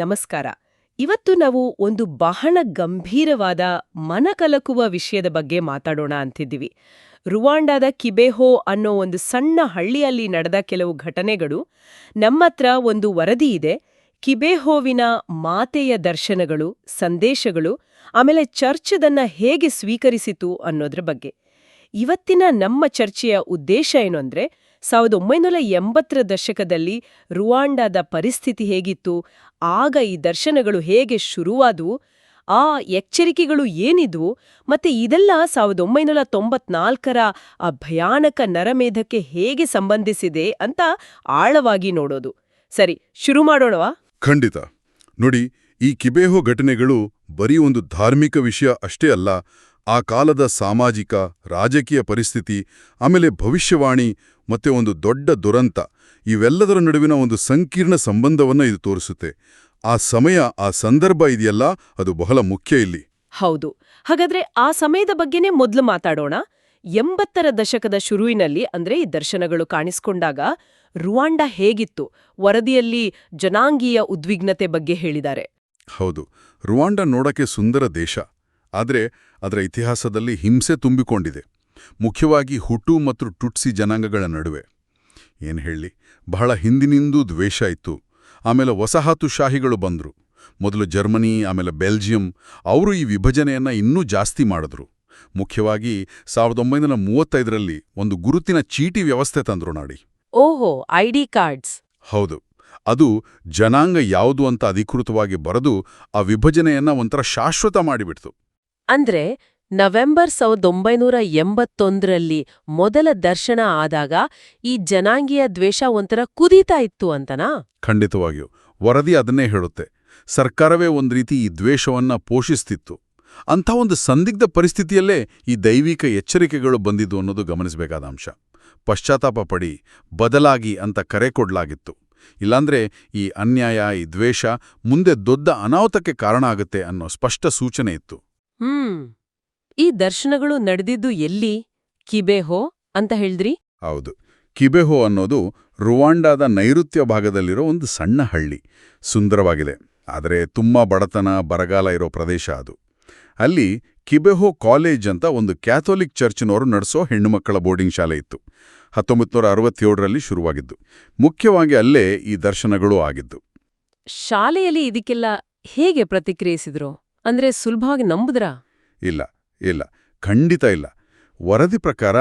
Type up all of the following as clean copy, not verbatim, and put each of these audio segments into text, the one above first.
ನಮಸ್ಕಾರ. ಇವತ್ತು ನಾವು ಒಂದು ಬಹಳ ಗಂಭೀರವಾದ ಮನಕಲಕುವ ವಿಷಯದ ಬಗ್ಗೆ ಮಾತಾಡೋಣ ಅಂತಿದ್ದೀವಿ. ರುವಾಂಡಾದ ಕಿಬೆಹೋ ಅನ್ನೋ ಒಂದು ಸಣ್ಣ ಹಳ್ಳಿಯಲ್ಲಿ ನಡೆದ ಕೆಲವು ಘಟನೆಗಳು. ನಮ್ಮತ್ರ ಒಂದು ವರದಿ ಇದೆ. ಕಿಬೆಹೋವಿನ ಮಾತೆಯ ದರ್ಶನಗಳು, ಸಂದೇಶಗಳು, ಆಮೇಲೆ ಚರ್ಚ್ ಅದನ್ನ ಹೇಗೆ ಸ್ವೀಕರಿಸಿತು ಅನ್ನೋದ್ರ ಬಗ್ಗೆ. ಇವತ್ತಿನ ನಮ್ಮ ಚರ್ಚೆಯ ಉದ್ದೇಶ ಏನು ಅಂದ್ರೆ, 1980ರ ದಶಕದಲ್ಲಿ ರುವಾಂಡಾದ ಪರಿಸ್ಥಿತಿ ಹೇಗಿತ್ತು, ಆಗ ಈ ದರ್ಶನಗಳು ಹೇಗೆ ಶುರುವಾದವು, ಆ ಎಚ್ಚರಿಕೆಗಳು ಏನಿದ್ವು, ಮತ್ತೆ ಇದೆಲ್ಲ 1994ರ ಆ ಭಯಾನಕ ನರಮೇಧಕ್ಕೆ ಹೇಗೆ ಸಂಬಂಧಿಸಿದೆ ಅಂತ ಆಳವಾಗಿ ನೋಡೋದು. ಸರಿ, ಶುರು ಮಾಡೋಣವಾ? ಖಂಡಿತ. ನೋಡಿ, ಈ ಕಿಬೆಹೋ ಘಟನೆಗಳು ಬರೀ ಒಂದು ಧಾರ್ಮಿಕ ವಿಷಯ ಅಷ್ಟೇ ಅಲ್ಲ. ಆ ಕಾಲದ ಸಾಮಾಜಿಕ, ರಾಜಕೀಯ ಪರಿಸ್ಥಿತಿ, ಆಮೇಲೆ ಭವಿಷ್ಯವಾಣಿ ಮತ್ತೆ ಒಂದು ದೊಡ್ಡ ದುರಂತ, ಇವೆಲ್ಲದರ ನಡುವಿನ ಒಂದು ಸಂಕೀರ್ಣ ಸಂಬಂಧವನ್ನ ಇದು ತೋರಿಸುತ್ತೆ. ಆ ಸಮಯ, ಆ ಸಂದರ್ಭ ಇದೆಯಲ್ಲ, ಅದು ಬಹಳ ಮುಖ್ಯ ಇಲ್ಲಿ. ಹೌದು. ಹಾಗಾದ್ರೆ ಆ ಸಮಯದ ಬಗ್ಗೆನೇ ಮೊದಲು ಮಾತಾಡೋಣ. 80ರ ದಶಕದ ಶುರುವಿನಲ್ಲಿ, ಅಂದ್ರೆ ಈ ದರ್ಶನಗಳು ಕಾಣಿಸ್ಕೊಂಡಾಗ ರುವಾಂಡ ಹೇಗಿತ್ತು? ವರದಿಯಲ್ಲಿ ಜನಾಂಗೀಯ ಉದ್ವಿಗ್ನತೆ ಬಗ್ಗೆ ಹೇಳಿದ್ದಾರೆ. ಹೌದು, ರುವಾಂಡ ನೋಡಕ್ಕೆ ಸುಂದರ ದೇಶ. ಆದ್ರೆ ಅದರ ಇತಿಹಾಸದಲ್ಲಿ ಹಿಂಸೆ ತುಂಬಿಕೊಂಡಿದೆ, ಮುಖ್ಯವಾಗಿ ಹುಟು ಮತ್ತು ಟುಟ್ಸಿ ಜನಾಂಗಗಳ ನಡುವೆ. ಏನ್ ಹೇಳಿ, ಬಹಳ ಹಿಂದಿನಿಂದೂ ದ್ವೇಷ ಇತ್ತು. ಆಮೇಲೆ ವಸಾಹತುಶಾಹಿಗಳು ಬಂದ್ರು. ಮೊದಲು ಜರ್ಮನಿ, ಆಮೇಲೆ ಬೆಲ್ಜಿಯಂ. ಅವರು ಈ ವಿಭಜನೆಯನ್ನ ಇನ್ನೂ ಜಾಸ್ತಿ ಮಾಡಿದ್ರು. ಮುಖ್ಯವಾಗಿ 1935ರಲ್ಲಿ ಒಂದು ಗುರುತಿನ ಚೀಟಿ ವ್ಯವಸ್ಥೆ ತಂದ್ರು ನಾಡಿ. ಓಹೋ, ಐಡಿ ಕಾರ್ಡ್ಸ್. ಹೌದು, ಅದು ಜನಾಂಗ ಯಾವುದು ಅಂತ ಅಧಿಕೃತವಾಗಿ ಬರೆದು ಆ ವಿಭಜನೆಯನ್ನ ಒಂಥರ ಶಾಶ್ವತ ಮಾಡಿಬಿಡ್ತು. ಅಂದ್ರೆ ನವೆಂಬರ್ 1981ರಲ್ಲಿ ಮೊದಲ ದರ್ಶನ ಆದಾಗ ಈ ಜನಾಂಗೀಯ ದ್ವೇಷ ಒಂಥರ ಕುದೀತಾ ಇತ್ತು ಅಂತನಾ? ಖಂಡಿತವಾಗಿಯೂ. ವರದಿ ಅದನ್ನೇ ಹೇಳುತ್ತೆ. ಸರ್ಕಾರವೇ ಒಂದ್ ರೀತಿ ಈ ದ್ವೇಷವನ್ನ ಪೋಷಿಸ್ತಿತ್ತು. ಅಂಥ ಒಂದು ಸಂದಿಗ್ಧ ಪರಿಸ್ಥಿತಿಯಲ್ಲೇ ಈ ದೈವಿಕ ಎಚ್ಚರಿಕೆಗಳು ಬಂದಿದ್ದು ಅನ್ನೋದು ಗಮನಿಸಬೇಕಾದ ಅಂಶ. ಪಶ್ಚಾತ್ತಾಪ ಪಡಿ, ಬದಲಾಗಿ ಅಂತ ಕರೆ ಕೊಡ್ಲಾಗಿತ್ತು. ಇಲ್ಲಾಂದ್ರೆ ಈ ಅನ್ಯಾಯ, ಈ ದ್ವೇಷ ಮುಂದೆ ದೊಡ್ಡ ಅನಾಹುತಕ್ಕೆ ಕಾರಣ ಆಗುತ್ತೆ ಅನ್ನೋ ಸ್ಪಷ್ಟ ಸೂಚನೆ ಇತ್ತು. ಈ ದರ್ಶನಗಳು ನಡೆದಿದ್ದು ಎಲ್ಲಿ? ಕಿಬೆಹೋ ಅಂತ ಹೇಳಿದ್ರಿ? ಹೌದು. ಕಿಬೆಹೋ ಅನ್ನೋದು ರುವಾಂಡಾದ ನೈಋತ್ಯ ಭಾಗದಲ್ಲಿರೋ ಒಂದು ಸಣ್ಣ ಹಳ್ಳಿ. ಸುಂದರವಾಗಿದೆ, ಆದರೆ ತುಂಬಾ ಬಡತನ, ಬರಗಾಲ ಇರೋ ಪ್ರದೇಶ ಅದು. ಅಲ್ಲಿ ಕಿಬೆಹೋ ಕಾಲೇಜ್ ಅಂತ ಒಂದು ಕ್ಯಾಥೋಲಿಕ್ ಚರ್ಚ್ನವರು ನಡೆಸೋ ಹೆಣ್ಣುಮಕ್ಕಳ ಬೋರ್ಡಿಂಗ್ ಶಾಲೆ ಇತ್ತು. 1967ರಲ್ಲಿ ಶುರುವಾಗಿದ್ದು. ಮುಖ್ಯವಾಗಿ ಅಲ್ಲೇ ಈ ದರ್ಶನಗಳು ಆಗಿದ್ದು. ಶಾಲೆಯಲ್ಲಿ ಇದಕ್ಕೆಲ್ಲ ಹೇಗೆ ಪ್ರತಿಕ್ರಿಯಿಸಿದ್ರು? ಅಂದ್ರೆ ಸುಲಭವಾಗಿ ನಂಬುದ್ರಾ? ಇಲ್ಲ, ಖಂಡಿತ ಇಲ್ಲ. ವರದಿ ಪ್ರಕಾರ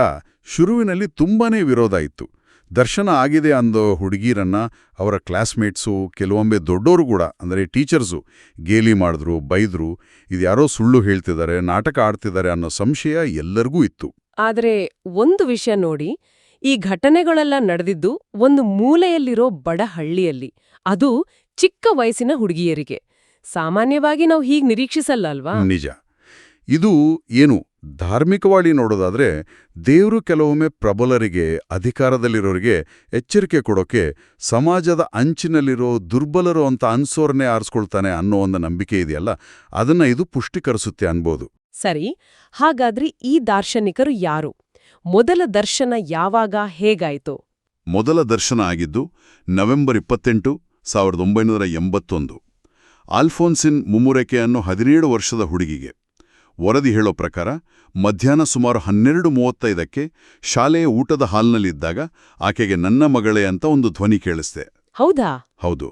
ಶುರುವಿನಲ್ಲಿ ತುಂಬಾನೇ ವಿರೋಧ ಇತ್ತು. ದರ್ಶನ ಆಗಿದೆ ಅಂದೋ ಹುಡುಗೀರನ್ನ ಅವರ ಕ್ಲಾಸ್ಮೇಟ್ಸು, ಕೆಲವೊಮ್ಮೆ ದೊಡ್ಡೋರು ಕೂಡ, ಅಂದರೆ ಟೀಚರ್ಸು, ಗೇಲಿ ಮಾಡಿದ್ರು, ಬೈದ್ರು. ಇದ್ಯಾರೋ ಸುಳ್ಳು ಹೇಳ್ತಿದ್ದಾರೆ, ನಾಟಕ ಆಡ್ತಿದ್ದಾರೆ ಅನ್ನೋ ಸಂಶಯ ಎಲ್ಲರಿಗೂ ಇತ್ತು. ಆದ್ರೆ ಒಂದು ವಿಷಯ ನೋಡಿ, ಈ ಘಟನೆಗಳೆಲ್ಲ ನಡೆದಿದ್ದು ಒಂದು ಮೂಲೆಯಲ್ಲಿರೋ ಬಡ ಹಳ್ಳಿಯಲ್ಲಿ, ಅದು ಚಿಕ್ಕ ವಯಸ್ಸಿನ ಹುಡುಗಿಯರಿಗೆ. ಸಾಮಾನ್ಯವಾಗಿ ನಾವು ಹೀಗೆ ನಿರೀಕ್ಷಿಸಲ್ಲ ಅಲ್ವಾ? ನಿಜ. ಇದು ಏನು ಧಾರ್ಮಿಕವಾಗಿ ನೋಡೋದಾದ್ರೆ, ದೇವರು ಕೆಲವೊಮ್ಮೆ ಪ್ರಬಲರಿಗೆ, ಅಧಿಕಾರದಲ್ಲಿರೋರಿಗೆ ಎಚ್ಚರಿಕೆ ಕೊಡೋಕೆ ಸಮಾಜದ ಅಂಚಿನಲ್ಲಿರೋ ದುರ್ಬಲರು ಅಂತ ಅನ್ಸೋರ್ನೇ ಆರಿಸ್ಕೊಳ್ತಾನೆ ಅನ್ನೋ ಒಂದು ನಂಬಿಕೆ ಇದೆಯಲ್ಲ, ಅದನ್ನ ಇದು ಪುಷ್ಟೀಕರಿಸುತ್ತೆ ಅನ್ಬೋದು. ಸರಿ, ಹಾಗಾದ್ರೆ ಈ ದಾರ್ಶನಿಕರು ಯಾರು? ಮೊದಲ ದರ್ಶನ ಯಾವಾಗ, ಹೇಗಾಯ್ತು? ಮೊದಲ ದರ್ಶನ ಆಗಿದ್ದು ನವೆಂಬರ್ 28, 1981. ಆಲ್ಫೋನ್ಸಿನ್ ಮುಮುರೆಕೆ ಅನ್ನೋ 17 ವರ್ಷದ ಹುಡುಗಿಗೆ. ವರದಿ ಹೇಳೋ ಪ್ರಕಾರ ಮಧ್ಯಾಹ್ನ ಸುಮಾರು 12:35ಕ್ಕೆ ಶಾಲೆಯ ಊಟದ ಹಾಲ್ನಲ್ಲಿದ್ದಾಗ ಆಕೆಗೆ ನನ್ನ ಮಗಳೇ ಅಂತ ಒಂದು ಧ್ವನಿ ಕೇಳಿಸ್ದೆ. ಹೌದಾ? ಹೌದು.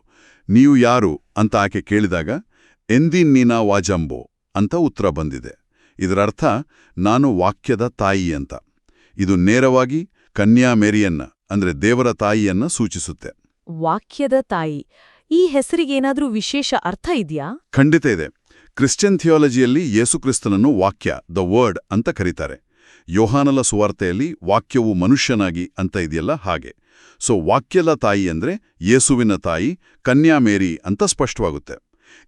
ನೀವು ಯಾರು ಅಂತ ಆಕೆ ಕೇಳಿದಾಗ ಎಂದಿ ನೀನಾ ವಾಜಂಬೋ ಅಂತ ಉತ್ತರ ಬಂದಿದೆ. ಇದರರ್ಥ ನಾನು ವಾಕ್ಯದ ತಾಯಿ ಅಂತ. ಇದು ನೇರವಾಗಿ ಕನ್ಯಾ ಮೇರಿಯನ್ನ, ಅಂದ್ರೆ ದೇವರ ತಾಯಿಯನ್ನ ಸೂಚಿಸುತ್ತೆ. ವಾಕ್ಯದ ತಾಯಿ, ಈ ಹೆಸರಿಗೇನಾದ್ರೂ ವಿಶೇಷ ಅರ್ಥ ಇದೆಯಾ? ಖಂಡಿತ ಇದೆ. ಕ್ರಿಶ್ಚಿಯನ್ ಥಿಯಾಲಜಿಯಲ್ಲಿ ಯೇಸುಕ್ರಿಸ್ತನನ್ನು ವಾಕ್ಯ, ದ ವರ್ಡ್ ಅಂತ ಕರೀತಾರೆ. ಯೋಹಾನನ ಸುವಾರ್ತೆಯಲ್ಲಿ ವಾಕ್ಯವು ಮನುಷ್ಯನಾಗಿ ಅಂತ ಇದೆಯಲ್ಲ, ಹಾಗೆ. ಸೊ ವಾಕ್ಯದ ತಾಯಿ ಅಂದ್ರೆ ಯೇಸುವಿನ ತಾಯಿ, ಕನ್ಯಾ ಮೇರಿ ಅಂತ ಸ್ಪಷ್ಟವಾಗುತ್ತೆ.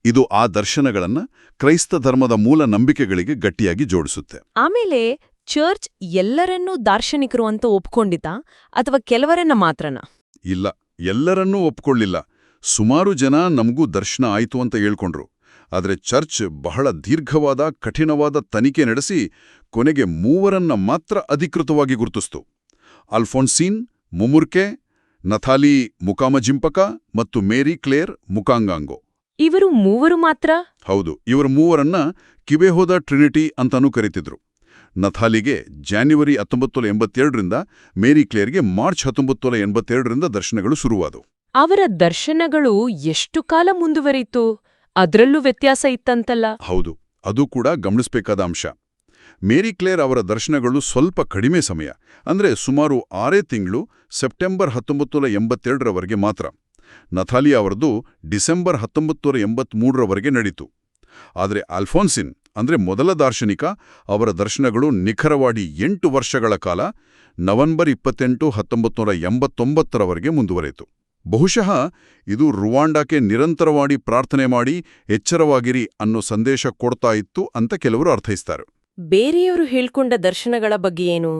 ಇದು ಆ ದರ್ಶನಗಳನ್ನ ಕ್ರೈಸ್ತ ಧರ್ಮದ ಮೂಲ ನಂಬಿಕೆಗಳಿಗೆ ಗಟ್ಟಿಯಾಗಿ ಜೋಡಿಸುತ್ತೆ. ಆಮೇಲೆ ಚರ್ಚ್ ಎಲ್ಲರನ್ನೂ ದಾರ್ಶನಿಕರು ಅಂತ ಒಪ್ಕೊಂಡಿತಾ, ಅಥವಾ ಕೆಲವರನ್ನ ಮಾತ್ರನಾ? ಇಲ್ಲ, ಎಲ್ಲರನ್ನೂ ಒಪ್ಕೊಳ್ಳಿಲ್ಲ. ಸುಮಾರು ಜನ ನಮಗೂ ದರ್ಶನ ಆಯ್ತು ಅಂತ ಹೇಳ್ಕೊಂಡ್ರು. ಆದರೆ ಚರ್ಚ್ ಬಹಳ ದೀರ್ಘವಾದ, ಕಠಿಣವಾದ ತನಿಖೆ ನಡೆಸಿ ಕೊನೆಗೆ 3ರನ್ನ ಮಾತ್ರ ಅಧಿಕೃತವಾಗಿ ಗುರುತಿಸ್ತು. ಅಲ್ಫೋನ್ಸಿನ್ ಮುಮುರ್ಕೆ, ನಥಾಲಿ ಮುಕಾಮಜಿಂಪಕ ಮತ್ತು ಮೇರಿ ಕ್ಲೇರ್ ಮುಕಾಂಗಾಂಗೋ. ಇವರು ಮೂವರು ಮಾತ್ರ? ಹೌದು, ಇವರ ಮೂವರನ್ನ ಕಿಬೆಹೋದ ಟ್ರಿನಿಟಿ ಅಂತಾನೂ ಕರೀತಿದ್ರು. ನಥಾಲಿಗೆ ಜಾನ್ಯುವರಿ 1982ರಿಂದ, ಮೇರಿ ಕ್ಲೇರ್ಗೆ ಮಾರ್ಚ್ 1982ರಿಂದ ದರ್ಶನಗಳು ಶುರುವಾದವು. ಅವರ ದರ್ಶನಗಳು ಎಷ್ಟು ಕಾಲ ಮುಂದುವರಿಯಿತು? ಅದ್ರಲ್ಲೂ ವ್ಯತ್ಯಾಸ ಇತ್ತಂತಲ್ಲ? ಹೌದು, ಅದು ಕೂಡ ಗಮನಿಸಬೇಕಾದ ಅಂಶ. ಮೇರಿ ಕ್ಲೇರ್ ಅವರ ದರ್ಶನಗಳು ಸ್ವಲ್ಪ ಕಡಿಮೆ ಸಮಯ, ಅಂದ್ರೆ ಸುಮಾರು 6 ತಿಂಗಳು, ಸೆಪ್ಟೆಂಬರ್ 1982ರವರೆಗೆ ಮಾತ್ರ. ನಥಾಲಿ ಅವರದು ಡಿಸೆಂಬರ್ 1983ರವರೆಗೆ ನಡೀತು. ಆದರೆ ಅಲ್ಫೋನ್ಸಿನ್, ಅಂದ್ರೆ ಮೊದಲ ದಾರ್ಶನಿಕ, ಅವರ ದರ್ಶನಗಳು ನಿಖರವಾಗಿ 8 ವರ್ಷಗಳ ಕಾಲ, ನವೆಂಬರ್ 28, 1989ರವರೆಗೆ ಮುಂದುವರೆಯಿತು. ಬಹುಶಃ ಇದು ರುವಾಂಡಾಕ್ಕೆ ನಿರಂತರವಾಗಿ ಪ್ರಾರ್ಥನೆ ಮಾಡಿ ಎಚ್ಚರವಾಗಿರಿ ಅನ್ನೋ ಸಂದೇಶ ಕೊಡ್ತಾ ಇತ್ತು ಅಂತ ಕೆಲವರು ಅರ್ಥೈಸ್ತಾರೆ. ಬೇರೆಯವರು ಹೇಳ್ಕೊಂಡ ದರ್ಶನಗಳ ಬಗ್ಗೆ ಏನು?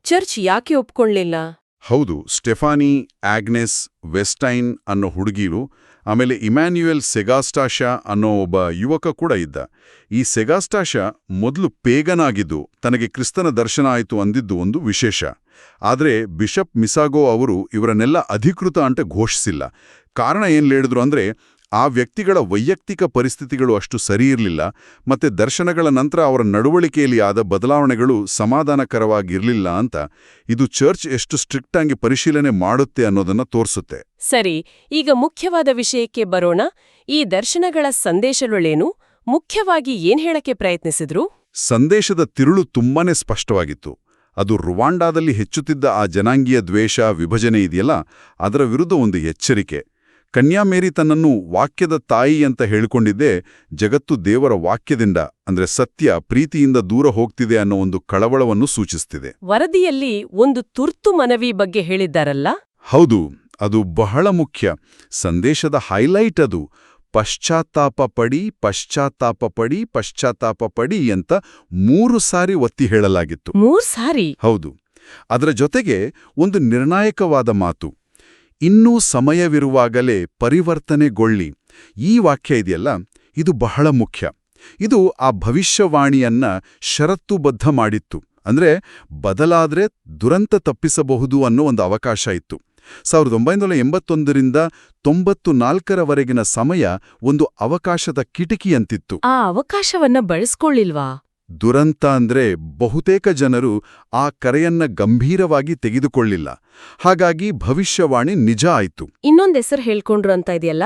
ಚರ್ಚ್ ಯಾಕೆ ಒಪ್ಕೊಳ್ಳಿಲ್ಲ? ಹೌದು, ಸ್ಟೆಫಾನಿ, ಆಗ್ನೆಸ್, ವೆಸ್ಟೈನ್ ಅನ್ನೋ ಹುಡುಗಿರು, ಆಮೇಲೆ ಇಮ್ಯಾನ್ಯುಯಲ್ ಸೆಗಾಸ್ಟಾಷಾ ಅನ್ನೋ ಒಬ್ಬ ಯುವಕ ಕೂಡ ಇದ್ದ. ಈ ಸೆಗಾಸ್ಟಾಷಾ ಮೊದಲು ಪೇಗನಾಗಿದ್ದು ತನಗೆ ಕ್ರಿಸ್ತನ ದರ್ಶನ ಆಯಿತು ಅಂದಿದ್ದು ಒಂದು ವಿಶೇಷ. ಆದರೆ ಬಿಷಪ್ ಮಿಸಾಗೋ ಅವರು ಇವರನ್ನೆಲ್ಲ ಅಧಿಕೃತ ಅಂತ ಘೋಷಿಸಿಲ್ಲ. ಕಾರಣ ಏನ್ ಹೇಳಿದ್ರು ಅಂದ್ರೆ, ಆ ವ್ಯಕ್ತಿಗಳ ವೈಯಕ್ತಿಕ ಪರಿಸ್ಥಿತಿಗಳು ಅಷ್ಟು ಸರಿಯಿರಲಿಲ್ಲ, ಮತ್ತೆ ದರ್ಶನಗಳ ನಂತರ ಅವರ ನಡವಳಿಕೆಯಲ್ಲಿ ಆದ ಬದಲಾವಣೆಗಳು ಸಮಾಧಾನಕರವಾಗಿರಲಿಲ್ಲ ಅಂತ. ಇದು ಚರ್ಚ್ ಎಷ್ಟು ಸ್ಟ್ರಿಕ್ಟ್ ಆಗಿ ಪರಿಶೀಲನೆ ಮಾಡುತ್ತೆ ಅನ್ನೋದನ್ನ ತೋರಿಸುತ್ತೆ. ಸರಿ, ಈಗ ಮುಖ್ಯವಾದ ವಿಷಯಕ್ಕೆ ಬರೋಣ. ಈ ದರ್ಶನಗಳ ಸಂದೇಶಗಳೇನು? ಮುಖ್ಯವಾಗಿ ಏನ್ ಹೇಳಕ್ಕೆ ಪ್ರಯತ್ನಿಸಿದ್ರು? ಸಂದೇಶದ ತಿರುಳು ತುಂಬಾನೇ ಸ್ಪಷ್ಟವಾಗಿತ್ತು. ಅದು ರುವಾಂಡಾದಲ್ಲಿ ಹೆಚ್ಚುತ್ತಿದ್ದ ಆ ಜನಾಂಗೀಯ ದ್ವೇಷ, ವಿಭಜನೆ ಇದೆಯಲ್ಲ, ಅದರ ವಿರುದ್ಧ ಒಂದು ಎಚ್ಚರಿಕೆ. ಕನ್ಯಾಮೇರಿ ತನ್ನನ್ನು ವಾಕ್ಯದ ತಾಯಿ ಅಂತ ಹೇಳಿಕೊಂಡಿದ್ದೇ ಜಗತ್ತು ದೇವರ ವಾಕ್ಯದಿಂದ, ಅಂದ್ರೆ ಸತ್ಯ, ಪ್ರೀತಿಯಿಂದ ದೂರ ಹೋಗ್ತಿದೆ ಅನ್ನೋ ಒಂದು ಕಳವಳವನ್ನು ಸೂಚಿಸ್ತಿದೆ. ವರದಿಯಲ್ಲಿ ಒಂದು ತುರ್ತು ಮನವಿ ಬಗ್ಗೆ ಹೇಳಿದ್ದಾರಲ್ಲ? ಹೌದು, ಅದು ಬಹಳ ಮುಖ್ಯ. ಸಂದೇಶದ ಹೈಲೈಟ್ ಅದು. ಪಶ್ಚಾತ್ತಾಪ ಪಡಿ, ಪಶ್ಚಾತ್ತಾಪ ಪಡಿ, ಪಶ್ಚಾತ್ತಾಪ ಪಡಿ ಅಂತ 3 ಸಾರಿ ಒತ್ತಿ ಹೇಳಲಾಗಿತ್ತು. 3 ಸಾರಿ? ಹೌದು. ಅದರ ಜೊತೆಗೆ ಒಂದು ನಿರ್ಣಾಯಕವಾದ ಮಾತು, ಇನ್ನೂ ಸಮಯವಿರುವಾಗಲೇ ಪರಿವರ್ತನೆಗೊಳ್ಳಿ. ಈ ವಾಕ್ಯ ಇದೆಯಲ್ಲ, ಇದು ಬಹಳ ಮುಖ್ಯ. ಇದು ಆ ಭವಿಷ್ಯವಾಣಿಯನ್ನ ಷರತ್ತುಬದ್ಧ ಮಾಡಿತ್ತು. ಅಂದ್ರೆ ಬದಲಾದ್ರೆ ದುರಂತ ತಪ್ಪಿಸಬಹುದು ಅನ್ನೋ ಒಂದು ಅವಕಾಶ ಇತ್ತು. 1981ರಿಂದ 94ರವರೆಗಿನ ಸಮಯ ಒಂದು ಅವಕಾಶದ ಕಿಟಕಿಯಂತಿತ್ತು. ಆ ಅವಕಾಶವನ್ನ ಬಳಸ್ಕೊಳ್ಳಿಲ್ವಾ? ದುರಂತ ಅಂದ್ರೆ ಬಹುತೇಕ ಜನರು ಆ ಕರೆಯನ್ನ ಗಂಭೀರವಾಗಿ ತೆಗೆದುಕೊಳ್ಳಿಲ್ಲ. ಹಾಗಾಗಿ ಭವಿಷ್ಯವಾಣಿ ನಿಜ ಆಯ್ತು. ಇನ್ನೊಂದ್ ಹೆಸರು ಹೇಳ್ಕೊಂಡ್ರು ಅಂತ ಇದೆಯಲ್ಲ,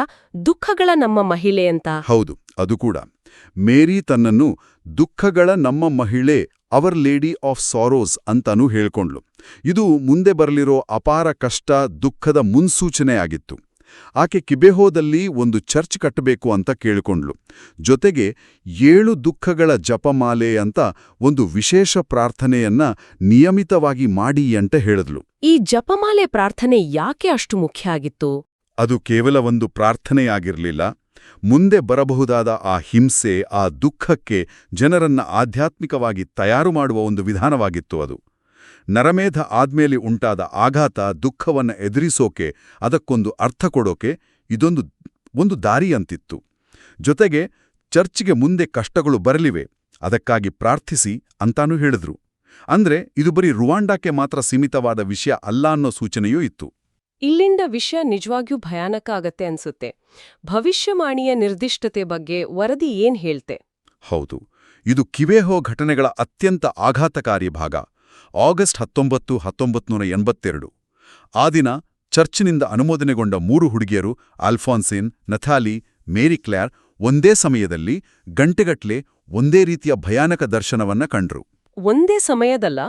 ದುಃಖಗಳ ನಮ್ಮ ಮಹಿಳೆ ಅಂತ. ಹೌದು, ಅದು ಕೂಡ. ಮೇರಿ ತನ್ನನ್ನು ದುಃಖಗಳ ನಮ್ಮ ಮಹಿಳೆ, ಅವರ್ ಲೇಡಿ ಆಫ್ ಸಾರೋಸ್ ಅಂತಾನೂ ಹೇಳ್ಕೊಂಡ್ಲು. ಇದು ಮುಂದೆ ಬರಲಿರೋ ಅಪಾರ ಕಷ್ಟ, ದುಃಖದ ಮುನ್ಸೂಚನೆಯಾಗಿತ್ತು. ಆಕೆ ಕಿಬೆಹೋದಲ್ಲಿ ಒಂದು ಚರ್ಚ್ ಕಟ್ಟಬೇಕು ಅಂತ ಕೇಳಿಕೊಂಡ್ಲು. ಜೊತೆಗೆ 7 ದುಃಖಗಳ ಜಪಮಾಲೆ ಅಂತ ಒಂದು ವಿಶೇಷ ಪ್ರಾರ್ಥನೆಯನ್ನ ನಿಯಮಿತವಾಗಿ ಮಾಡಿ ಅಂತ ಹೇಳಿದ್ಲು. ಈ ಜಪಮಾಲೆ ಪ್ರಾರ್ಥನೆ ಯಾಕೆ ಅಷ್ಟು ಮುಖ್ಯ ಆಗಿತ್ತು? ಅದು ಕೇವಲ ಒಂದು ಪ್ರಾರ್ಥನೆಯಾಗಿರಲಿಲ್ಲ. ಮುಂದೆ ಬರಬಹುದಾದ ಆ ಹಿಂಸೆ, ಆ ದುಃಖಕ್ಕೆ ಜನರನ್ನ ಆಧ್ಯಾತ್ಮಿಕವಾಗಿ ತಯಾರು ಮಾಡುವ ಒಂದು ವಿಧಾನವಾಗಿತ್ತು ಅದು. ನರಮೇಧ ಆದ್ಮೇಲೆ ಉಂಟಾದ ಆಘಾತ, ದುಃಖವನ್ನ ಎದುರಿಸೋಕೆ, ಅದಕ್ಕೊಂದು ಅರ್ಥ ಕೊಡೋಕೆ ಇದೊಂದು ದಾರಿಯಂತಿತ್ತು. ಜೊತೆಗೆ ಚರ್ಚ್ಗೆ ಮುಂದೆ ಕಷ್ಟಗಳು ಬರಲಿವೆ, ಅದಕ್ಕಾಗಿ ಪ್ರಾರ್ಥಿಸಿ ಅಂತಾನೂ ಹೇಳಿದ್ರು. ಅಂದ್ರೆ ಇದು ಬರೀ ರುವಾಂಡಾಕ್ಕೆ ಮಾತ್ರ ಸೀಮಿತವಾದ ವಿಷಯ ಅಲ್ಲ ಅನ್ನೋ ಸೂಚನೆಯೂ ಇತ್ತು. ಇಲ್ಲಿಂದ ವಿಷಯ ನಿಜವಾಗಿಯೂ ಭಯಾನಕ ಆಗತ್ತೆ ಅನ್ಸುತ್ತೆ. ಭವಿಷ್ಯವಾಣಿಯ ನಿರ್ದಿಷ್ಟತೆ ಬಗ್ಗೆ ವರದಿ ಏನ್ ಹೇಳ್ತೆ? ಹೌದು, ಇದು ಕಿಬೆಹೋ ಘಟನೆಗಳ ಅತ್ಯಂತ ಆಘಾತಕಾರಿ ಭಾಗ. ಆಗಸ್ಟ್ 19, 1982. ಆ ದಿನ ಚರ್ಚ್ನಿಂದ ಅನುಮೋದನೆಗೊಂಡ 3 ಹುಡುಗಿಯರು, ಅಲ್ಫಾನ್ಸಿನ್, ನಥಾಲಿ, ಮೇರಿ ಕ್ಲೇರ್, ಒಂದೇ ಸಮಯದಲ್ಲಿ ಗಂಟೆಗಟ್ಲೆ ಒಂದೇ ರೀತಿಯ ಭಯಾನಕ ದರ್ಶನವನ್ನ ಕಂಡ್ರು. ಒಂದೇ ಸಮಯದಲ್ಲ?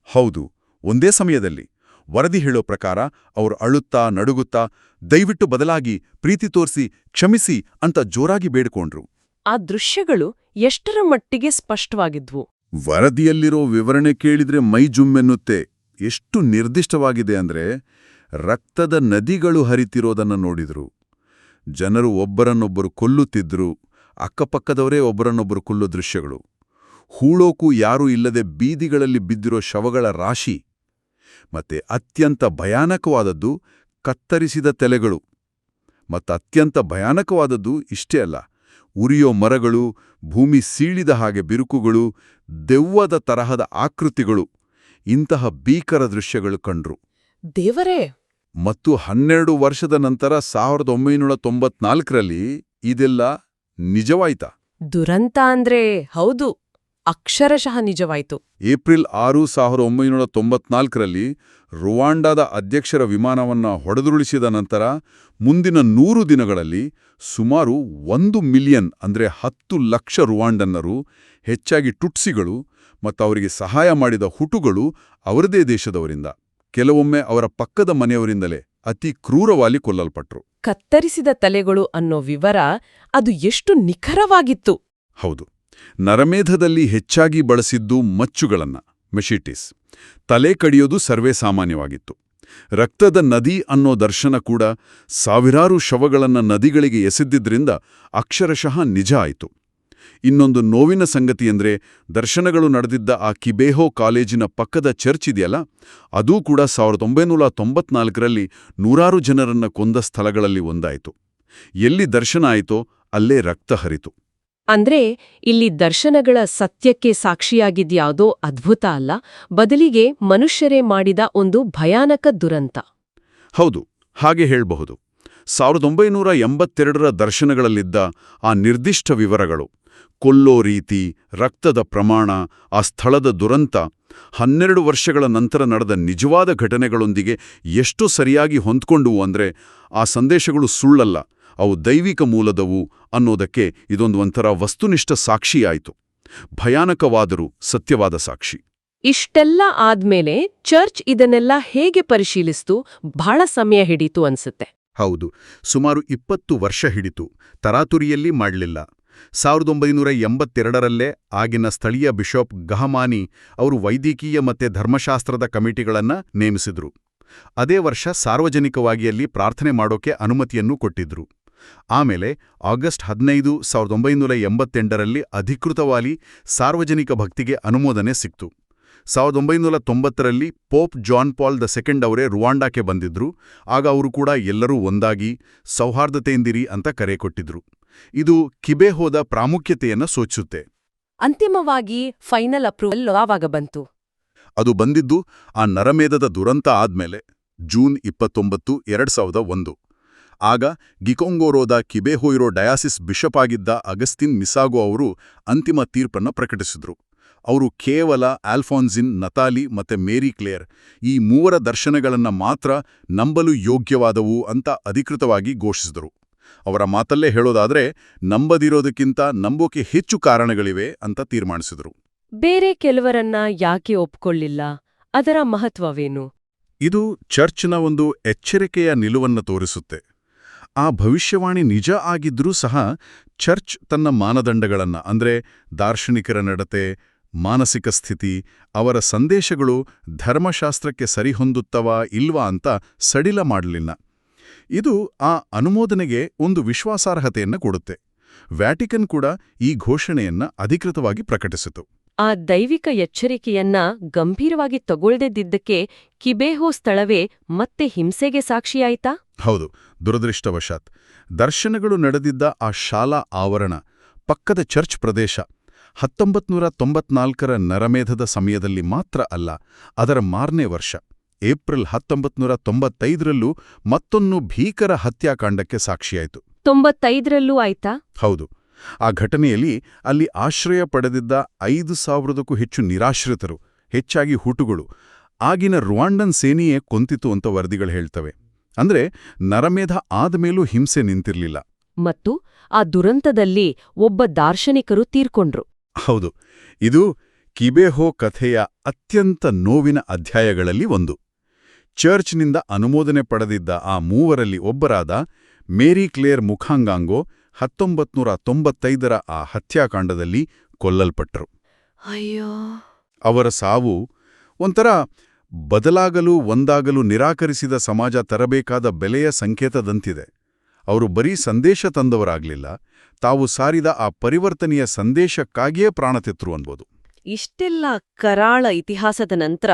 ಹೌದು, ಒಂದೇ ಸಮಯದಲ್ಲಿ. ವರದಿ ಹೇಳೋ ಪ್ರಕಾರ ಅವರು ಅಳುತ್ತಾ, ನಡುಗುತ್ತಾ, ದಯವಿಟ್ಟು ಬದಲಾಗಿ, ಪ್ರೀತಿ ತೋರಿಸಿ, ಕ್ಷಮಿಸಿ ಅಂತ ಜೋರಾಗಿ ಬೇಡ್ಕೊಂಡ್ರು. ಆ ದೃಶ್ಯಗಳು ಎಷ್ಟರ ಮಟ್ಟಿಗೆ ಸ್ಪಷ್ಟವಾಗಿದ್ವು? ವರದಿಯಲ್ಲಿರೋ ವಿವರಣೆ ಕೇಳಿದ್ರೆ ಮೈ ಜುಮ್ಮೆನ್ನುತ್ತೆ. ಎಷ್ಟು ನಿರ್ದಿಷ್ಟವಾಗಿದೆ ಅಂದ್ರೆ, ರಕ್ತದ ನದಿಗಳು ಹರಿತಿರೋದನ್ನ ನೋಡಿದ್ರು. ಜನರು ಒಬ್ಬರನ್ನೊಬ್ಬರು ಕೊಲ್ಲುತ್ತಿದ್ರು. ಅಕ್ಕಪಕ್ಕದವರೇ ಒಬ್ಬರನ್ನೊಬ್ಬರು ಕೊಲ್ಲೋ ದೃಶ್ಯಗಳು. ಹೂಳೋಕೂ ಯಾರೂ ಇಲ್ಲದೆ ಬೀದಿಗಳಲ್ಲಿ ಬಿದ್ದಿರೋ ಶವಗಳ ರಾಶಿ. ಮತ್ತೆ ಅತ್ಯಂತ ಭಯಾನಕವಾದದ್ದು ಕತ್ತರಿಸಿದ ತಲೆಗಳು. ಅತ್ಯಂತ ಭಯಾನಕವಾದದ್ದು ಇಷ್ಟೇ ಅಲ್ಲ, ಉರಿಯೋ ಮರಗಳು, ಭೂಮಿ ಸೀಳಿದ ಹಾಗೆ ಬಿರುಕುಗಳು, ದೆವ್ವದ ತರಹದ ಆಕೃತಿಗಳು. ಇಂತಹ ಭೀಕರ ದೃಶ್ಯಗಳು ಕಂಡ್ರು. ದೇವರೇ! ಮತ್ತು 12 ವರ್ಷದ ನಂತರ 1994ರಲ್ಲಿ ಇದೆಲ್ಲ ನಿಜವಾಯ್ತಾ? ದುರಂತ ಅಂದ್ರೆ ಹೌದು, ಅಕ್ಷರಶಃ ನಿಜವಾಯ್ತು. ಏಪ್ರಿಲ್ 6, 1994ರಲ್ಲಿ ರುವಾಂಡಾದ ಅಧ್ಯಕ್ಷರ ವಿಮಾನವನ್ನ ಹೊಡೆದುರುಳಿಸಿದ ನಂತರ ಮುಂದಿನ 100 ದಿನಗಳಲ್ಲಿ ಸುಮಾರು 1 ಮಿಲಿಯನ್ ಅಂದ್ರೆ 10 ಲಕ್ಷ ರುವಾಂಡನ್ನರು, ಹೆಚ್ಚಾಗಿ ಟುಟ್ಸಿಗಳು ಮತ್ತು ಅವರಿಗೆ ಸಹಾಯ ಮಾಡಿದ ಹುಟುಗಳು ಅವರದೇ ದೇಶದವರಿಂದ, ಕೆಲವೊಮ್ಮೆ ಅವರ ಪಕ್ಕದ ಮನೆಯವರಿಂದಲೇ ಅತಿ ಕ್ರೂರವಾಗಿ ಕೊಲ್ಲಲ್ಪಟ್ರು. ಕತ್ತರಿಸಿದ ತಲೆಗಳು ಅನ್ನೋ ವಿವರ ಅದು ಎಷ್ಟು ನಿಖರವಾಗಿತ್ತು. ಹೌದು, ನರಮೇಧದಲ್ಲಿ ಹೆಚ್ಚಾಗಿ ಬಳಸಿದ್ದು ಮಚ್ಚುಗಳನ್ನ, ಮೆಶಿಟಿಸ್. ತಲೆ ಕಡಿಯೋದು ಸರ್ವೇ ಸಾಮಾನ್ಯವಾಗಿತ್ತು. ರಕ್ತದ ನದಿ ಅನ್ನೋ ದರ್ಶನ ಕೂಡ ಸಾವಿರಾರು ಶವಗಳನ್ನ ನದಿಗಳಿಗೆ ಎಸೆದಿದ್ರಿಂದ ಅಕ್ಷರಶಃ ನಿಜ ಆಯಿತು. ಇನ್ನೊಂದು ನೋವಿನ ಸಂಗತಿಯೆಂದ್ರೆ, ದರ್ಶನಗಳು ನಡೆದಿದ್ದ ಆ ಕಿಬೇಹೋ ಕಾಲೇಜಿನ ಪಕ್ಕದ ಚರ್ಚ್ ಇದೆಯಲ್ಲ, ಅದೂ ಕೂಡ 1994ರಲ್ಲಿ ನೂರಾರು ಜನರನ್ನ ಕೊಂದ ಸ್ಥಳಗಳಲ್ಲಿ ಒಂದಾಯಿತು. ಎಲ್ಲಿ ದರ್ಶನ ಆಯಿತೋ ಅಲ್ಲೇ ರಕ್ತ ಹರಿತು. ಅಂದ್ರೆ ಇಲ್ಲಿ ದರ್ಶನಗಳ ಸತ್ಯಕ್ಕೆ ಸಾಕ್ಷಿಯಾಗಿದ್ಯಾವುದೋ ಅದ್ಭುತ ಅಲ್ಲ, ಬದಲಿಗೆ ಮನುಷ್ಯರೇ ಮಾಡಿದ ಒಂದು ಭಯಾನಕ ದುರಂತ. ಹೌದು, ಹಾಗೆ ಹೇಳಬಹುದು. 1982ರ ದರ್ಶನಗಳಲ್ಲಿದ್ದ ಆ ನಿರ್ದಿಷ್ಟ ವಿವರಗಳು, ಕೊಲ್ಲೋ ರೀತಿ, ರಕ್ತದ ಪ್ರಮಾಣ, ಆ ಸ್ಥಳದ ದುರಂತ 12 ವರ್ಷಗಳ ನಂತರ ನಡೆದ ನಿಜವಾದ ಘಟನೆಗಳೊಂದಿಗೆ ಎಷ್ಟು ಸರಿಯಾಗಿ ಹೊಂದ್ಕೊಂಡುವು ಅಂದ್ರೆ, ಆ ಸಂದೇಶಗಳು ಸುಳ್ಳಲ್ಲ, ಅವು ದೈವಿಕ ಮೂಲದವು ಅನ್ನೋದಕ್ಕೆ ಇದೊಂದು ಒಂಥರ ವಸ್ತುನಿಷ್ಠ ಸಾಕ್ಷಿಯಾಯಿತು. ಭಯಾನಕವಾದರೂ ಸತ್ಯವಾದ ಸಾಕ್ಷಿ. ಇಷ್ಟೆಲ್ಲ ಆದ್ಮೇಲೆ ಚರ್ಚ್ ಇದನ್ನೆಲ್ಲ ಹೇಗೆ ಪರಿಶೀಲಿಸ್ತು? ಬಹಳ ಸಮಯ ಹಿಡೀತು ಅನ್ಸುತ್ತೆ. ಹೌದು, ಸುಮಾರು 20 ವರ್ಷ ಹಿಡಿತು. ತರಾತುರಿಯಲ್ಲಿ ಮಾಡಲಿಲ್ಲ. 1982ರಲ್ಲೇ ಆಗಿನ ಸ್ಥಳೀಯ ಬಿಷಪ್ ಗಹಮಾನಿ ಅವರು ವೈದ್ಯಕೀಯ ಮತ್ತೆ ಧರ್ಮಶಾಸ್ತ್ರದ ಕಮಿಟಿಗಳನ್ನ ನೇಮಿಸಿದ್ರು. ಅದೇ ವರ್ಷ ಸಾರ್ವಜನಿಕವಾಗಿ ಅಲ್ಲಿ ಪ್ರಾರ್ಥನೆ ಮಾಡೋಕೆ ಅನುಮತಿಯನ್ನೂ ಕೊಟ್ಟಿದ್ರು. ಆಮೇಲೆ ಆಗಸ್ಟ್ 15, 1988ರಲ್ಲಿ ಅಧಿಕೃತವಾಗಿ ಸಾರ್ವಜನಿಕ ಭಕ್ತಿಗೆ ಅನುಮೋದನೆ ಸಿಕ್ತು. 1990ರಲ್ಲಿ ಪೋಪ್ ಜಾನ್ ಪಾಲ್ II ಅವರೇ ರುವಾಂಡಾಕ್ಕೆ ಬಂದಿದ್ರು. ಆಗ ಅವರು ಕೂಡ ಎಲ್ಲರೂ ಒಂದಾಗಿ ಸೌಹಾರ್ದತೆಯಿಂದಿರಿ ಅಂತ ಕರೆ ಕೊಟ್ಟಿದ್ರು. ಇದು ಕಿಬೇಹೋದ ಪ್ರಾಮುಖ್ಯತೆಯನ್ನ ಸೂಚಿಸುತ್ತೆ. ಅಂತಿಮವಾಗಿ ಫೈನಲ್ ಅಪ್ರೂವಲ್ ಯಾವಾಗ ಬಂತು? ಅದು ಬಂದಿದ್ದು ಆ ನರಮೇಧದ ದುರಂತ ಆದ್ಮೇಲೆ, ಜೂನ್ 29, 2001. ಆಗ ಗಿಕೊಂಗೋರೋದ ಕಿಬೇಹೋಯಿರೋ ಡಯಾಸಿಸ್ ಬಿಷಪ್ ಆಗಿದ್ದ ಅಗಸ್ತಿನ್ ಮಿಸಾಗೋ ಅವರು ಅಂತಿಮ ತೀರ್ಪನ್ನ ಪ್ರಕಟಿಸಿದ್ರು. ಅವರು ಕೇವಲ ಆಲ್ಫಾನ್ಸಿನ್, ನತಾಲಿ ಮತ್ತೆ ಮೇರಿ ಕ್ಲೇರ್ ಈ 3 ದರ್ಶನಗಳನ್ನ ಮಾತ್ರ ನಂಬಲು ಯೋಗ್ಯವಾದವು ಅಂತ ಅಧಿಕೃತವಾಗಿ ಘೋಷಿಸಿದರು. ಅವರ ಮಾತಲ್ಲೇ ಹೇಳೋದಾದ್ರೆ, ನಂಬದಿರೋದಕ್ಕಿಂತ ನಂಬೋಕೆ ಹೆಚ್ಚು ಕಾರಣಗಳಿವೆ ಅಂತ ತೀರ್ಮಾನಿಸಿದರು. ಬೇರೆ ಕೆಲವರನ್ನ ಯಾಕೆ ಒಪ್ಕೊಳ್ಳಿಲ್ಲ? ಅದರ ಮಹತ್ವವೇನು? ಇದು ಚರ್ಚ್ನ ಒಂದು ಎಚ್ಚರಿಕೆಯ ನಿಲುವನ್ನು ತೋರಿಸುತ್ತೆ. ಆ ಭವಿಷ್ಯವಾಣಿ ನಿಜ ಆಗಿದ್ರೂ ಸಹ ಚರ್ಚ್ ತನ್ನ ಮಾನದಂಡಗಳನ್ನ, ಅಂದ್ರೆ ದಾರ್ಶನಿಕರ ನಡತೆ, ಮಾನಸಿಕ ಸ್ಥಿತಿ, ಅವರ ಸಂದೇಶಗಳು ಧರ್ಮಶಾಸ್ತ್ರಕ್ಕೆ ಸರಿಹೊಂದುತ್ತವಾ ಇಲ್ವಾ ಅಂತ ಸಡಿಲ ಮಾಡಲಿಲ್ಲ. ಇದು ಆ ಅನುಮೋದನೆಗೆ ಒಂದು ವಿಶ್ವಾಸಾರ್ಹತೆಯನ್ನ ಕೊಡುತ್ತೆ. ವ್ಯಾಟಿಕನ್ ಕೂಡ ಈ ಘೋಷಣೆಯನ್ನ ಅಧಿಕೃತವಾಗಿ ಪ್ರಕಟಿಸಿತು. ಆ ದೈವಿಕ ಎಚ್ಚರಿಕೆಯನ್ನ ಗಂಭೀರವಾಗಿ ತಗೊಳ್ದಿದ್ದಕ್ಕೆ ಕಿಬೇಹೋ ಸ್ಥಳವೇ ಮತ್ತೆ ಹಿಂಸೆಗೆ ಸಾಕ್ಷಿಯಾಯ್ತಾ? ಹೌದು, ದುರದೃಷ್ಟವಶಾತ್. ದರ್ಶನಗಳು ನಡೆದಿದ್ದ ಆ ಶಾಲಾ ಆವರಣ, ಪಕ್ಕದ ಚರ್ಚ್ ಪ್ರದೇಶ 1994ರ ನರಮೇಧದ ಸಮಯದಲ್ಲಿ ಮಾತ್ರ ಅಲ್ಲ, ಅದರ ಮಾರನೇ ವರ್ಷ ಏಪ್ರಿಲ್ 1995ರಲ್ಲೂ ಮತ್ತೊಂದು ಭೀಕರ ಹತ್ಯಾಕಾಂಡಕ್ಕೆ ಸಾಕ್ಷಿಯಾಯಿತು. 95ರಲ್ಲೂ ಆಯ್ತಾ? ಹೌದು. ಆ ಘಟನೆಯಲ್ಲಿ ಅಲ್ಲಿ ಆಶ್ರಯ ಪಡೆದಿದ್ದ 5,000ಕ್ಕೂ ಹೆಚ್ಚು ನಿರಾಶ್ರಿತರು, ಹೆಚ್ಚಾಗಿ ಹುಟುಗಳು, ಆಗಿನ ರುವಾಂಡನ್ ಸೇನೆಯೇ ಕೊಂತಿತು ಅಂತ ವರದಿಗಳು ಹೇಳ್ತವೆ. ಅಂದ್ರೆ ನರಮೇಧ ಆದ್ಮೇಲೂ ಹಿಂಸೆ ನಿಂತಿರ್ಲಿಲ್ಲ. ಮತ್ತು ಆ ದುರಂತದಲ್ಲಿ ಒಬ್ಬ ದಾರ್ಶನಿಕರು ತೀರ್ಕೊಂಡ್ರು. ಹೌದು, ಇದು ಕಿಬೇಹೋ ಕಥೆಯ ಅತ್ಯಂತ ನೋವಿನ ಅಧ್ಯಾಯಗಳಲ್ಲಿ ಒಂದು. ಚರ್ಚ್ನಿಂದ ಅನುಮೋದನೆ ಪಡೆದಿದ್ದ ಆ 3ರಲ್ಲಿ ಒಬ್ಬರಾದ ಮೇರಿ ಕ್ಲೇರ್ ಮುಖಾಂಗಾಂಗೋ 1995ರ ಆ ಹತ್ಯಾಕಾಂಡದಲ್ಲಿ ಕೊಲ್ಲಲ್ಪಟ್ಟರು. ಅಯ್ಯೋ! ಅವರ ಸಾವು ಒಂಥರ ಬದಲಾಗಲು, ಒಂದಾಗಲು ನಿರಾಕರಿಸಿದ ಸಮಾಜ ತರಬೇಕಾದ ಬೆಲೆಯ ಸಂಕೇತದಂತಿದೆ. ಅವರು ಬರೀ ಸಂದೇಶ ತಂದವರಾಗ್ಲಿಲ್ಲ, ತಾವು ಸಾರಿದ ಆ ಪರಿವರ್ತನೆಯ ಸಂದೇಶಕ್ಕಾಗಿಯೇ ಪ್ರಾಣ ತೆತ್ತರು ಅನ್ಬೋದು. ಇಷ್ಟೆಲ್ಲ ಕರಾಳ ಇತಿಹಾಸದ ನಂತರ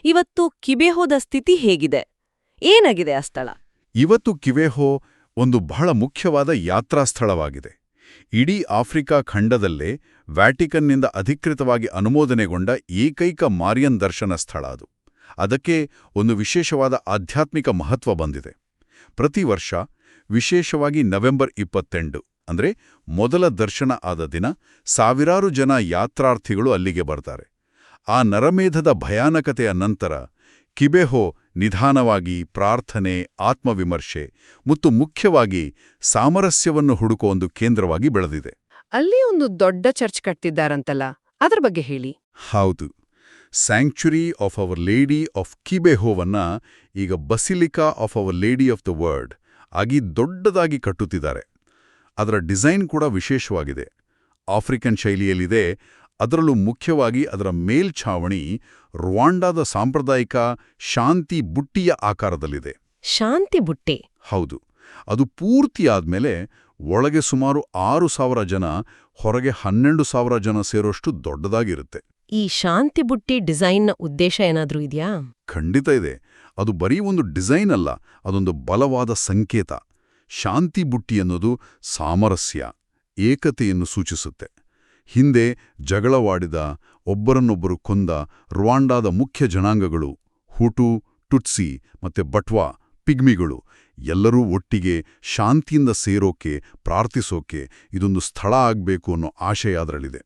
ಇವತ್ತು ಕಿಬೇಹೋದ ಸ್ಥಿತಿ ಹೇಗಿದೆ? ಏನಾಗಿದೆ ಆ ಸ್ಥಳ? ಇವತ್ತು ಕಿಬೇಹೋ ಒಂದು ಬಹಳ ಮುಖ್ಯವಾದ ಯಾತ್ರಾ ಸ್ಥಳವಾಗಿದೆ. ಇಡೀ ಆಫ್ರಿಕಾ ಖಂಡದಲ್ಲೇ ವ್ಯಾಟಿಕನ್ನಿಂದ ಅಧಿಕೃತವಾಗಿ ಅನುಮೋದನೆಗೊಂಡ ಏಕೈಕ ಮಾರಿಯನ್ ದರ್ಶನ ಸ್ಥಳ ಅದು. ಅದಕ್ಕೆ ಒಂದು ವಿಶೇಷವಾದ ಆಧ್ಯಾತ್ಮಿಕ ಮಹತ್ವ ಬಂದಿದೆ. ಪ್ರತಿ ವರ್ಷ, ವಿಶೇಷವಾಗಿ ನವೆಂಬರ್ 28 ಅಂದ್ರೆ ಮೊದಲ ದರ್ಶನ ಆದ ದಿನ ಸಾವಿರಾರು ಜನ ಯಾತ್ರಾರ್ಥಿಗಳು ಅಲ್ಲಿಗೆ ಬರ್ತಾರೆ. ಆ ನರಮೇಧದ ಭಯಾನಕತೆಯ ನಂತರ ಕಿಬೆಹೋ ನಿಧಾನವಾಗಿ ಪ್ರಾರ್ಥನೆ, ಆತ್ಮವಿಮರ್ಶೆ ಮತ್ತು ಮುಖ್ಯವಾಗಿ ಸಾಮರಸ್ಯವನ್ನು ಹುಡುಕೋ ಒಂದು ಕೇಂದ್ರವಾಗಿ ಬೆಳೆದಿದೆ. ಅಲ್ಲಿ ಒಂದು ದೊಡ್ಡ ಚರ್ಚ್ ಕಟ್ತಿದ್ದಾರಂತಲ್ಲ, ಅದ್ರ ಬಗ್ಗೆ ಹೇಳಿ. ಹೌದು, sanctuary of our lady of ಕಿಬೆಹೋವನ್ನ ಈಗ basilica of our lady of the world ಆಗಿ ದೊಡ್ಡದಾಗಿ ಕಟ್ಟುತ್ತಿದ್ದಾರೆ. ಅದರ ಡಿಸೈನ್ ಕೂಡ ವಿಶೇಷವಾಗಿದೆ. ಆಫ್ರಿಕನ್ ಶೈಲಿಯಲ್ಲಿದೆ. ಅದರಲ್ಲೂ ಮುಖ್ಯವಾಗಿ ಅದರ ಮೇಲ್ಛಾವಣಿ ರುವಾಂಡಾದ ಸಾಂಪ್ರದಾಯಿಕ ಶಾಂತಿ ಬುಟ್ಟಿಯ ಆಕಾರದಲ್ಲಿದೆ. ಶಾಂತಿ ಬುಟ್ಟೆ? ಹೌದು. ಅದು ಪೂರ್ತಿಯಾದ್ಮೇಲೆ ಒಳಗೆ ಸುಮಾರು 6,000 ಜನ, ಹೊರಗೆ 12,000 ಜನ ಸೇರೋಷ್ಟು ದೊಡ್ಡದಾಗಿರುತ್ತೆ. ಈ ಶಾಂತಿ ಬುಟ್ಟಿ ಡಿಸೈನ್ನ ಉದ್ದೇಶ ಏನಾದ್ರೂ ಇದೆಯಾ? ಖಂಡಿತ ಇದೆ. ಅದು ಬರೀ ಒಂದು ಡಿಸೈನ್ ಅಲ್ಲ, ಅದೊಂದು ಬಲವಾದ ಸಂಕೇತ. ಶಾಂತಿ ಬುಟ್ಟಿ ಅನ್ನೋದು ಸಾಮರಸ್ಯ, ಏಕತೆಯನ್ನು ಸೂಚಿಸುತ್ತೆ. ಹಿಂದೆ ಜಗಳವಾಡಿದ, ಒಬ್ಬರನ್ನೊಬ್ಬರು ಕೊಂದ ರುವಾಂಡಾದ ಮುಖ್ಯ ಜನಾಂಗಗಳು ಹುಟು, ಟುಟ್ಸಿ ಮತ್ತೆ ಬಟ್ವಾ, ಪಿಗ್ಮಿಗಳು ಎಲ್ಲರೂ ಒಟ್ಟಿಗೆ ಶಾಂತಿಯಿಂದ ಸೇರೋಕೆ, ಪ್ರಾರ್ಥಿಸೋಕೆ ಇದೊಂದು ಸ್ಥಳ ಆಗ್ಬೇಕು ಅನ್ನೋ ಆಶಯ ಅದರಲ್ಲಿದೆ.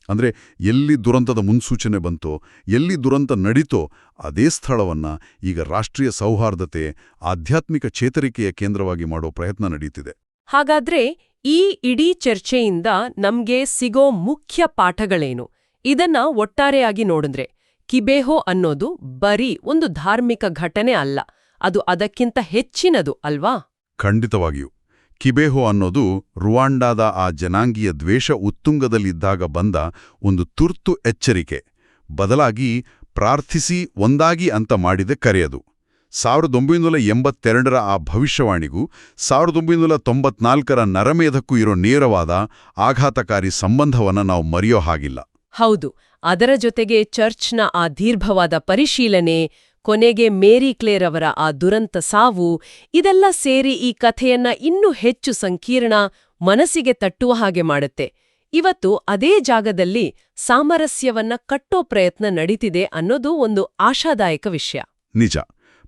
ಅಂದ್ರೆ ಎಲ್ಲಿ ದುರಂತದ ಮುನ್ಸೂಚನೆ ಬಂತೋ, ಎಲ್ಲಿ ದುರಂತ ನಡೀತೋ ಅದೇ ಸ್ಥಳವನ್ನ ಈಗ ರಾಷ್ಟ್ರೀಯ ಸೌಹಾರ್ದತೆ, ಆಧ್ಯಾತ್ಮಿಕ ಚೇತರಿಕೆಯ ಕೇಂದ್ರವಾಗಿ ಮಾಡೋ ಪ್ರಯತ್ನ ನಡೀತಿದೆ. ಹಾಗಾದ್ರೆ ಈ ಇಡೀ ಚರ್ಚೆಯಿಂದ ನಮ್ಗೆ ಸಿಗೋ ಮುಖ್ಯ ಪಾಠಗಳೇನು? ಇದನ್ನ ಒಟ್ಟಾರೆಯಾಗಿ ನೋಡಿದ್ರೆ ಕಿಬೆಹೋ ಅನ್ನೋದು ಬರೀ ಒಂದು ಧಾರ್ಮಿಕ ಘಟನೆ ಅಲ್ಲ, ಅದು ಅದಕ್ಕಿಂತ ಹೆಚ್ಚಿನದು ಅಲ್ವಾ? ಖಂಡಿತವಾಗಿಯೂ. ಕಿಬೆಹೋ ಅನ್ನೋದು ರುವಾಂಡಾದ ಆ ಜನಾಂಗೀಯ ದ್ವೇಷ ಉತ್ತುಂಗದಲ್ಲಿದ್ದಾಗ ಬಂದ ಒಂದು ತುರ್ತು ಎಚ್ಚರಿಕೆ, ಬದಲಾಗಿ ಪ್ರಾರ್ಥಿಸಿ ಒಂದಾಗಿ ಅಂತ ಮಾಡಿದ ಕರೆಯದು. 1982ರ ಆ ಭವಿಷ್ಯವಾಣಿಗೂ 1994ರ ನರಮೇಧಕ್ಕೂ ಇರೋ ನೇರವಾದ, ಆಘಾತಕಾರಿ ಸಂಬಂಧವನ್ನ ನಾವು ಮರೆಯೋ ಹಾಗಿಲ್ಲ. ಹೌದು. ಅದರ ಜೊತೆಗೆ ಚರ್ಚ್ನ ಆ ದೀರ್ಘವಾದ ಪರಿಶೀಲನೆ, ಕೊನೆಗೆ ಮೇರಿ ಕ್ಲೇರ್ ಅವರ ಆ ದುರಂತ ಸಾವು, ಇದೆಲ್ಲ ಸೇರಿ ಈ ಕಥೆಯನ್ನ ಇನ್ನೂ ಹೆಚ್ಚು ಸಂಕೀರ್ಣ, ಮನಸ್ಸಿಗೆ ತಟ್ಟುವ ಹಾಗೆ ಮಾಡುತ್ತೆ. ಇವತ್ತು ಅದೇ ಜಾಗದಲ್ಲಿ ಸಾಮರಸ್ಯವನ್ನ ಕಟ್ಟೋ ಪ್ರಯತ್ನ ನಡೀತಿದೆ ಅನ್ನೋದು ಒಂದು ಆಶಾದಾಯಕ ವಿಷಯ. ನಿಜ.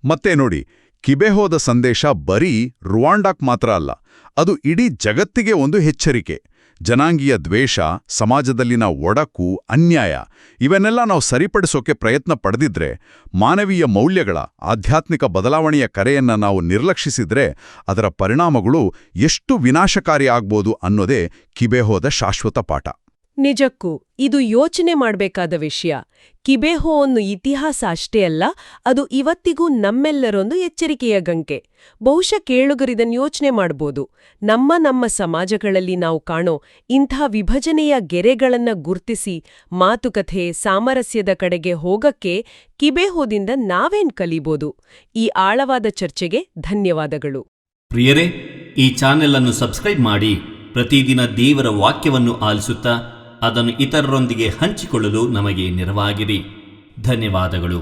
ಮತ್ತೆ ನೋಡಿ, ಕಿಬೆಹೋದ ಸಂದೇಶ ಬರೀ ರುವಾಂಡಾಕ್ ಮಾತ್ರ ಅಲ್ಲ, ಅದು ಇಡೀ ಜಗತ್ತಿಗೆ ಒಂದು ಎಚ್ಚರಿಕೆ. ಜನಾಂಗೀಯ ದ್ವೇಷ, ಸಮಾಜದಲ್ಲಿನ ಒಡಕು, ಅನ್ಯಾಯ ಇವನ್ನೆಲ್ಲ ನಾವು ಸರಿಪಡಿಸೋಕೆ ಪ್ರಯತ್ನ ಪಡೆದಿದ್ರೆ, ಮಾನವೀಯ ಮೌಲ್ಯಗಳ, ಆಧ್ಯಾತ್ಮಿಕ ಬದಲಾವಣೆಯ ಕರೆಯನ್ನ ನಾವು ನಿರ್ಲಕ್ಷಿಸಿದ್ರೆ ಅದರ ಪರಿಣಾಮಗಳು ಎಷ್ಟು ವಿನಾಶಕಾರಿ ಆಗ್ಬೋದು ಅನ್ನೋದೇ ಕಿಬೆಹೋದ ಶಾಶ್ವತ ಪಾಠ. ನಿಜಕ್ಕೂ ಇದು ಯೋಚನೆ ಮಾಡಬೇಕಾದ ವಿಷಯ. ಕಿಬೆಹೋ ಒಂದು ಇತಿಹಾಸ ಅಷ್ಟೇ ಅಲ್ಲ, ಅದು ಇವತ್ತಿಗೂ ನಮ್ಮೆಲ್ಲರೊಂದು ಎಚ್ಚರಿಕೆಯ ಗಂಟೆ. ಬಹುಶಃ ಕೇಳುಗರಿದನ್ನು ಯೋಚನೆ ಮಾಡ್ಬೋದು. ನಮ್ಮ ಸಮಾಜಗಳಲ್ಲಿ ನಾವು ಕಾಣೋ ಇಂಥ ವಿಭಜನೆಯ ಗೆರೆಗಳನ್ನ ಗುರ್ತಿಸಿ ಮಾತುಕತೆ, ಸಾಮರಸ್ಯದ ಕಡೆಗೆ ಹೋಗಕ್ಕೆ ಕಿಬೆಹೋದಿಂದ ನಾವೇನ್ ಕಲಿಬೋದು? ಈ ಆಳವಾದ ಚರ್ಚೆಗೆ ಧನ್ಯವಾದಗಳು. ಪ್ರಿಯರೇ, ಈ ಚಾನೆಲ್ ಅನ್ನು ಸಬ್ಸ್ಕ್ರೈಬ್ ಮಾಡಿ ಪ್ರತಿದಿನ ದೇವರ ವಾಕ್ಯವನ್ನು ಆಲಿಸುತ್ತಾ ಅದನ್ನು ಇತರರೊಂದಿಗೆ ಹಂಚಿಕೊಳ್ಳಲು ನಮಗೆ ನೆರವಾಗಿರಿ. ಧನ್ಯವಾದಗಳು.